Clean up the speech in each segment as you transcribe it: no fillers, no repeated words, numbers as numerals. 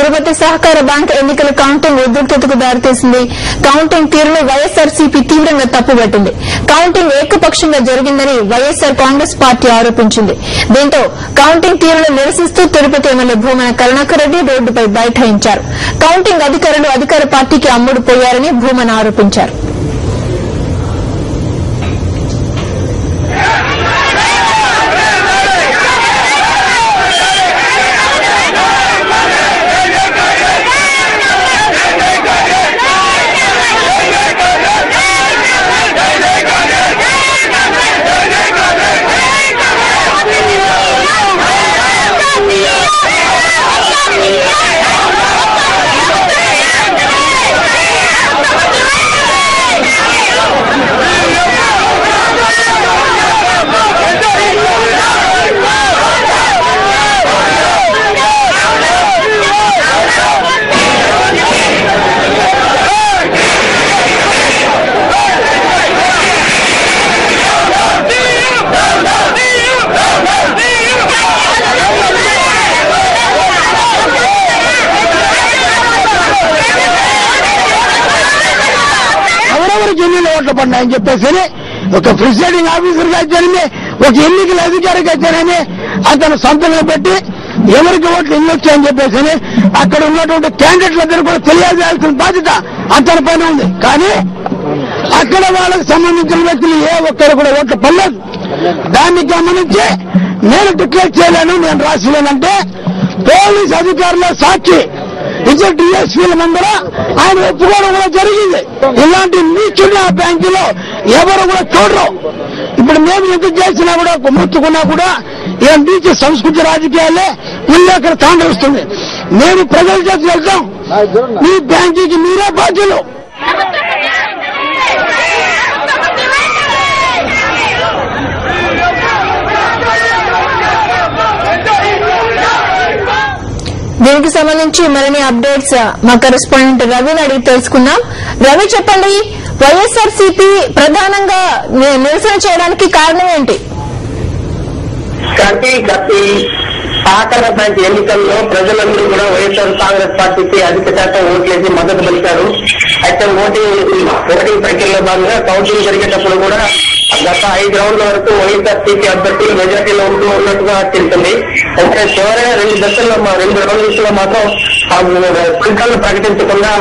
తిరుపతి సహకార బ్యాంక్ ఎన్నికల కౌంటింగ్ ఉద్రిక్తతకు దారితీసింది. కౌంటింగ్ తీరును వైఎస్సార్సీపీ తీవ్రంగా తప్పుపట్టింది. కౌంటింగ్ ఏకపక్షంగా జరిగిందని వైఎస్సార్ కాంగ్రెస్ పార్టీ ఆరోపించింది. దీంతో కౌంటింగ్ తీరును నిరసిస్తూ తిరుపతి ఎమ్మెల్యే భూమన కరుణాకర్ రెడ్డి రోడ్డుపై బైఠాయించారు. కౌంటింగ్ అధికారులు అధికార పార్టీకి అమ్ముడుపోయారని భూమన ఆరోపించారు. ఎన్నికల ఓట్లు పడినాయని చెప్పేసి ఒక ప్రిసైడింగ్ ఆఫీసర్ గా అయితేనేమి ఒక ఎన్నికల అధికారికి అయితేనేమి అతను సంతకం పెట్టి ఎవరికి ఓట్లు ఎన్ని వచ్చాయని చెప్పేసి అక్కడ ఉన్నటువంటి క్యాండిడేట్లందరూ కూడా తెలియజేయాల్సిన బాధ్యత అతని పైన ఉంది. కానీ అక్కడ వాళ్ళకి సంబంధించిన వ్యక్తులు ఏ ఒక్కరు కూడా ఓట్లు పడలేదు. దాన్ని గమనించి నేను డిక్లేర్ చేయలేను, నేను రాసిలేనంటే పోలీస్ అధికారుల సాక్షి ఇద్దరు డిఎస్పీల ముందర ఆయన ఒప్పుకోవడం కూడా జరిగింది. ఇలాంటి నీచుని ఆ బ్యాంకులో ఎవరు కూడా చూడరు. ఇప్పుడు మేము ఎంత చేసినా కూడా ముట్టుకున్నా కూడా ఇలా నీచు సంస్కృతి రాజకీయాలే మళ్ళీ అక్కడ తాండవిస్తుంది. మేము ప్రజల చేసి వెళ్తాం, మీ బ్యాంకుకి మీరే బాధ్యులు. దీనికి సంబంధించి మరిన్ని అప్డేట్స్ మా కరెస్పాండెంట్ రవిని అడిగి తెలుసుకుందాం. రవి, చెప్పండి, వైఎస్ఆర్సీపీ ప్రధానంగా నిరసన చేయడానికి కారణం ఏంటి? సహకార బ్యాంక్ ఎన్నికల్లో ప్రజలందరూ కూడా వైఎస్ఆర్ కాంగ్రెస్ పార్టీకి అధిక శాతం ఓట్లేసి మద్దతు పలికారు. అయితే ఓటింగ్ ప్రక్రియలో భాగంగా కౌంటింగ్ జరిగేటప్పుడు కూడా గత 5 రౌండ్ల వరకు వైఎస్ఆర్సీపీ అభ్యర్థులు మెజార్టీలో ఉన్నట్టుగా తెలిసింది. అయితే చివరైన 2 రౌండ్లలో మాత్రం ఫలితాలను ప్రకటించకుండా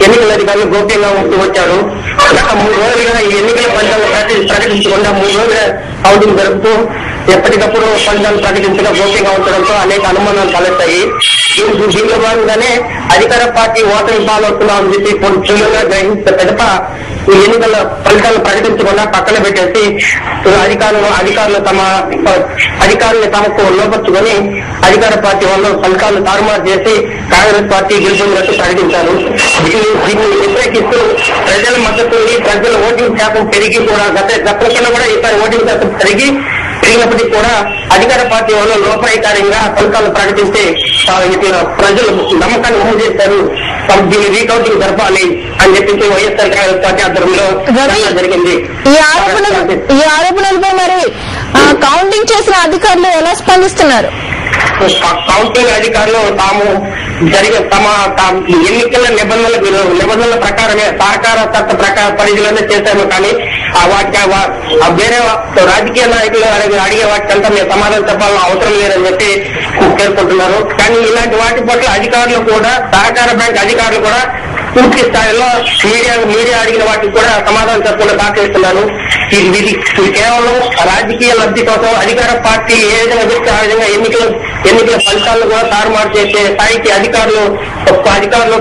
ఎన్నికల అధికారులు గోప్యంగా ఉంటూ వచ్చారు. గత 3 రోజులుగా ఈ ఎన్నికల ఫలితాలను ప్రకటించకుండా 3 రోజులుగా కౌంటింగ్ జరుపుతూ ఎప్పటికప్పుడు ఫలితాలు ప్రకటించగా గోప్యంగా ఉంచడంతో అనేక అనుమానాలు తలెత్తాయి. దీనిలో భాగంగానే అధికార పార్టీ ఓటమి పాలవుతున్నామని చెప్పి క్షుణ్ణంగా గ్రహించిన పెద్ద ఈ ఎన్నికల ఫలితాలను ప్రకటించకుండా పక్కన పెట్టేసి అధికారులు తమకు లోపర్చుకొని అధికార పార్టీ వల్ల ఫలితాలను తారుమారు చేసి కాంగ్రెస్ పార్టీ గెలుపొందినట్టు ప్రకటించారు. దీన్ని వ్యతిరేకిస్తూ ప్రజల మద్దతు ప్రజల ఓటింగ్ శాతం పెరిగి కూడా గతంలో కూడా ఈసారి ఓటింగ్ శాతం పెరిగినప్పటికీ కూడా అధికార పార్టీ వల్ల లోపాయికారంగా ఫలితాలు ప్రకటిస్తే ప్రజలు నమ్మకాన్ని అమలు చేశారు. దీన్ని రీకౌంటింగ్ జరపాలి అని చెప్పి వైఎస్ఆర్ కాంగ్రెస్ పార్టీ ఆధ్వర్యంలో జరిగింది. ఈ ఆరోపణలపై మరి కౌంటింగ్ చేసిన అధికారులు ఎలా స్పందిస్తున్నారు? కౌంటింగ్ అధికారులు తాము తమ ఎన్నికల నిబంధనల ప్రకారమే సహకార చట్ట పరిధిలోనే చేశాము. కానీ వేరే రాజకీయ నాయకులు అడిగే వాటికంతా మేము సమాధానం చెప్పాలని అవసరం లేదని చెప్పి పేర్కొంటున్నారు. కానీ ఇలాంటి వాటి పట్ల అధికారులు కూడా సహకార బ్యాంక్ అధికారులు కూడా పూర్తి స్థాయిలో మీడియా అడిగిన వాటికి కూడా సమాధానం చెప్పకుండా దాఖలిస్తున్నారు. ఇది కేవలం రాజకీయ లబ్ధి కోసం అధికార పార్టీ ఏ విధంగా చెప్తే ఆ విధంగా ఎన్నికల ఫలితాలను కూడా తారుమారు చేసే స్థాయికి అధికారులు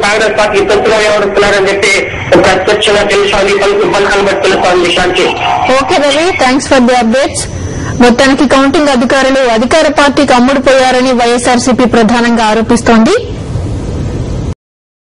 కాంగ్రెస్ పార్టీ తొత్తుగా వ్యవహరిస్తున్నారని చెప్పి ప్రత్యక్షంగా తెలుస్తోంది. ఫలితాలను బట్టి తెలుస్తోంది. శాంతి. Okay Ravi, thanks for the updates. మొత్తానికి కౌంటింగ్ అధికారులు అధికార పార్టీకి అమ్ముడుపోయారని వైఎస్ఆర్సీపీ ప్రధానంగా ఆరోపిస్తోంది.